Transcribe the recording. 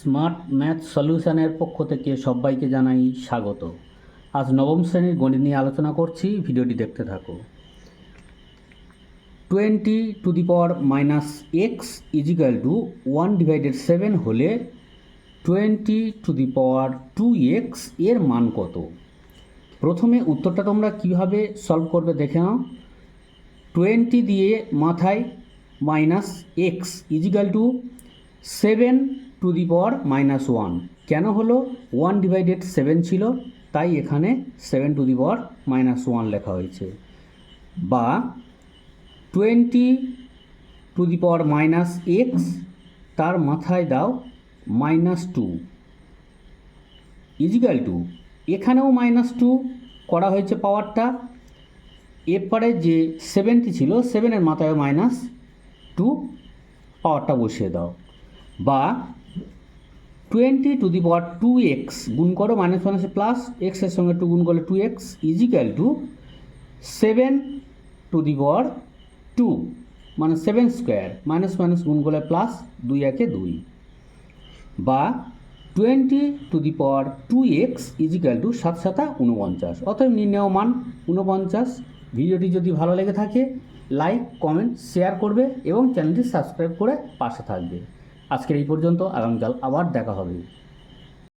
Smart math সলিউশনের পক্ষ থেকে সবাইকে জানাই স্বাগত। আজ নবম শ্রেণীর গণিত নিয়ে আলোচনা করছি, ভিডিওটি দেখতে থাকো। 20⁻x = 1/7 হলে 20⁻2x এর মান কত? প্রথমে উত্তরটা তোমরা কিভাবে সলভ করবে দেখে নাও। 20 দিয়ে মাথায় -x = 7⁻1। কেন হলো? 1/7 ছিল, তাই এখানে 7⁻1 লেখা হয়েছে। বা 20⁻x তার মাথায় দাও -2 = এখানেও -2 করা হয়েছে পাওয়ারটা। এরপরে যে 7টি ছিল, 7-এর মাথায় -2 পাওয়ারটা বসিয়ে দাও। বা 20⁻2x গুণ করো, মাইনাসে প্লাস, এক্সের সঙ্গে 2 গুণ করলে 2x = 7⁻2 মানে 7 স্কোয়ার, মাইনাস গুণ করলে প্লাস, 2 একে 2। বা 20⁻2x = 7×7 = 49। অতএব নির্ণেয় মান 49। ভিডিওটি যদি ভালো লেগে থাকে লাইক, কমেন্ট, শেয়ার করবে এবং চ্যানেলটি সাবস্ক্রাইব করে পাশে থাকবে। আজকের এই পর্যন্ত, আগামীকাল আবার দেখা হবে।